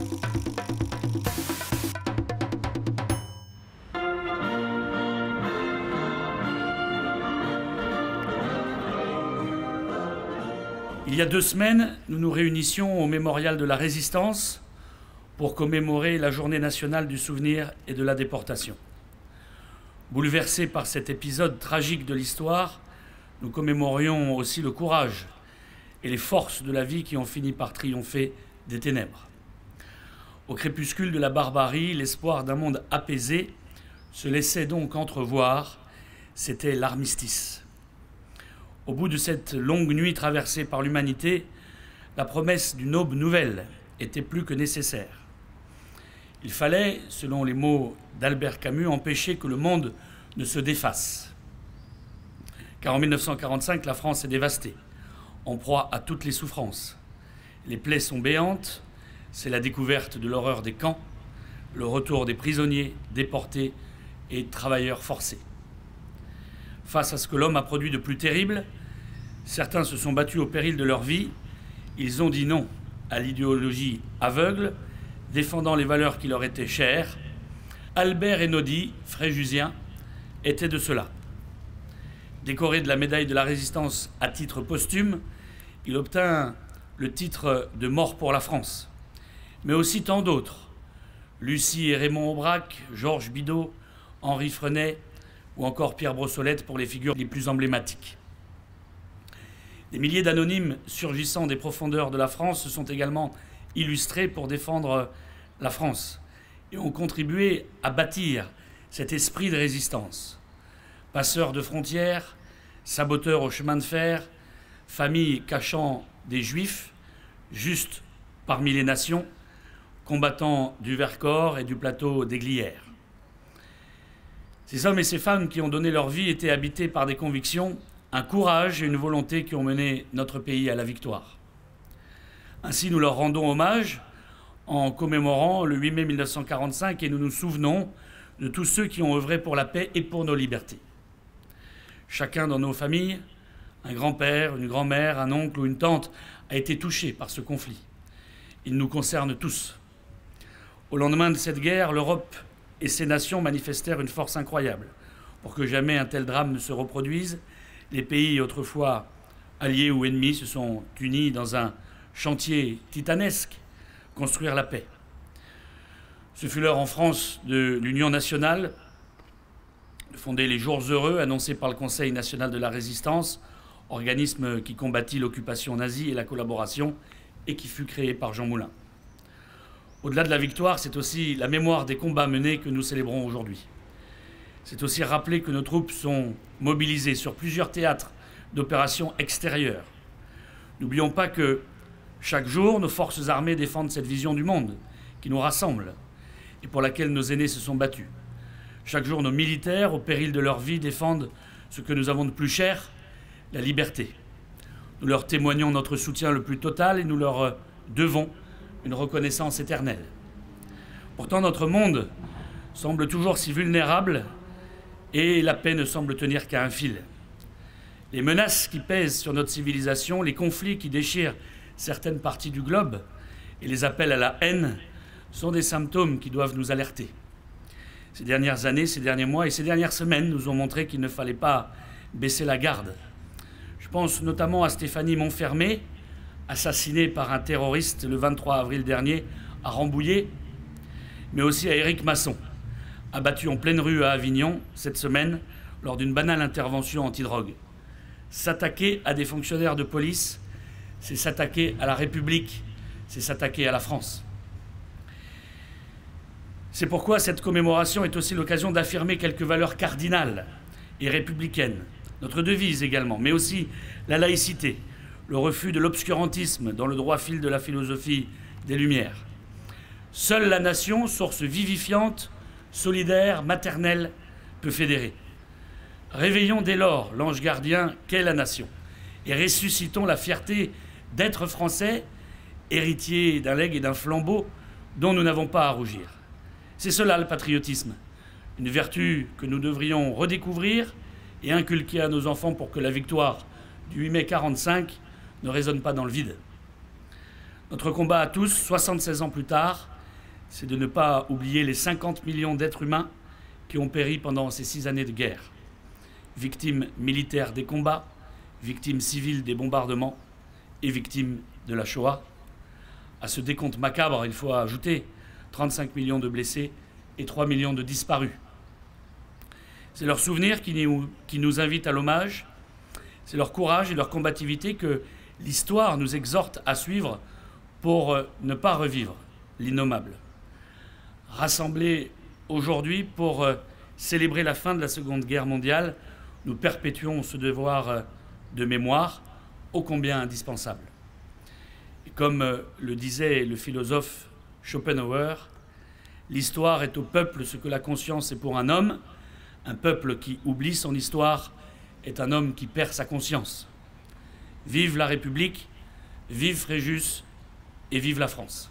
Il y a 2 semaines, nous nous réunissions au Mémorial de la Résistance pour commémorer la Journée nationale du souvenir et de la déportation. Bouleversés par cet épisode tragique de l'histoire, nous commémorions aussi le courage et les forces de la vie qui ont fini par triompher des ténèbres. Au crépuscule de la barbarie, l'espoir d'un monde apaisé se laissait donc entrevoir. C'était l'armistice. Au bout de cette longue nuit traversée par l'humanité, la promesse d'une aube nouvelle était plus que nécessaire. Il fallait, selon les mots d'Albert Camus, empêcher que le monde ne se défasse. Car en 1945, la France est dévastée, en proie à toutes les souffrances. Les plaies sont béantes, c'est la découverte de l'horreur des camps, le retour des prisonniers, déportés et travailleurs forcés. Face à ce que l'homme a produit de plus terrible, certains se sont battus au péril de leur vie. Ils ont dit non à l'idéologie aveugle, défendant les valeurs qui leur étaient chères. Albert Hénaudi, fréjusien, était de cela. Décoré de la médaille de la Résistance à titre posthume, il obtint le titre de mort pour la France. Mais aussi tant d'autres. Lucie et Raymond Aubrac, Georges Bidault, Henri Frenay, ou encore Pierre Brossolette pour les figures les plus emblématiques. Des milliers d'anonymes surgissant des profondeurs de la France se sont également illustrés pour défendre la France et ont contribué à bâtir cet esprit de résistance. Passeurs de frontières, saboteurs au chemin de fer, familles cachant des juifs, justes parmi les nations, combattants du Vercors et du plateau des Glières. Ces hommes et ces femmes qui ont donné leur vie étaient habités par des convictions, un courage et une volonté qui ont mené notre pays à la victoire. Ainsi, nous leur rendons hommage en commémorant le 8 mai 1945 et nous nous souvenons de tous ceux qui ont œuvré pour la paix et pour nos libertés. Chacun dans nos familles, un grand-père, une grand-mère, un oncle ou une tante a été touché par ce conflit. Il nous concerne tous. Au lendemain de cette guerre, l'Europe et ces nations manifestèrent une force incroyable. Pour que jamais un tel drame ne se reproduise, les pays autrefois alliés ou ennemis se sont unis dans un chantier titanesque, construire la paix. Ce fut l'heure en France de l'Union nationale de fonder les Jours heureux annoncés par le Conseil national de la Résistance, organisme qui combattit l'occupation nazie et la collaboration et qui fut créé par Jean Moulin. Au-delà de la victoire, c'est aussi la mémoire des combats menés que nous célébrons aujourd'hui. C'est aussi rappeler que nos troupes sont mobilisées sur plusieurs théâtres d'opérations extérieures. N'oublions pas que chaque jour, nos forces armées défendent cette vision du monde qui nous rassemble et pour laquelle nos aînés se sont battus. Chaque jour, nos militaires, au péril de leur vie, défendent ce que nous avons de plus cher, la liberté. Nous leur témoignons notre soutien le plus total et nous leur devons une reconnaissance éternelle. Pourtant, notre monde semble toujours si vulnérable et la paix ne semble tenir qu'à un fil. Les menaces qui pèsent sur notre civilisation, les conflits qui déchirent certaines parties du globe et les appels à la haine sont des symptômes qui doivent nous alerter. Ces dernières années, ces derniers mois et ces dernières semaines nous ont montré qu'il ne fallait pas baisser la garde. Je pense notamment à Stéphanie Monfermé, assassinée par un terroriste le 23 avril dernier à Rambouillet, mais aussi à Éric Masson, abattu en pleine rue à Avignon cette semaine lors d'une banale intervention antidrogue. S'attaquer à des fonctionnaires de police, c'est s'attaquer à la République, c'est s'attaquer à la France. C'est pourquoi cette commémoration est aussi l'occasion d'affirmer quelques valeurs cardinales et républicaines, notre devise également, mais aussi la laïcité, le refus de l'obscurantisme dans le droit fil de la philosophie des Lumières. Seule la nation, source vivifiante, solidaire, maternelle, peut fédérer. Réveillons dès lors l'ange gardien qu'est la nation et ressuscitons la fierté d'être français, héritier d'un legs et d'un flambeau dont nous n'avons pas à rougir. C'est cela le patriotisme, une vertu que nous devrions redécouvrir et inculquer à nos enfants pour que la victoire du 8 mai 1945 ne résonne pas dans le vide. Notre combat à tous, 76 ans plus tard, c'est de ne pas oublier les 50 millions d'êtres humains qui ont péri pendant ces 6 années de guerre. Victimes militaires des combats, victimes civiles des bombardements et victimes de la Shoah. À ce décompte macabre, il faut ajouter 35 millions de blessés et 3 millions de disparus. C'est leur souvenir qui nous invite à l'hommage, c'est leur courage et leur combativité que l'histoire nous exhorte à suivre pour ne pas revivre l'innommable. Rassemblés aujourd'hui pour célébrer la fin de la Seconde Guerre mondiale, nous perpétuons ce devoir de mémoire ô combien indispensable. Et comme le disait le philosophe Schopenhauer, l'histoire est au peuple ce que la conscience est pour un homme. Un peuple qui oublie son histoire est un homme qui perd sa conscience. Vive la République, vive Fréjus et vive la France.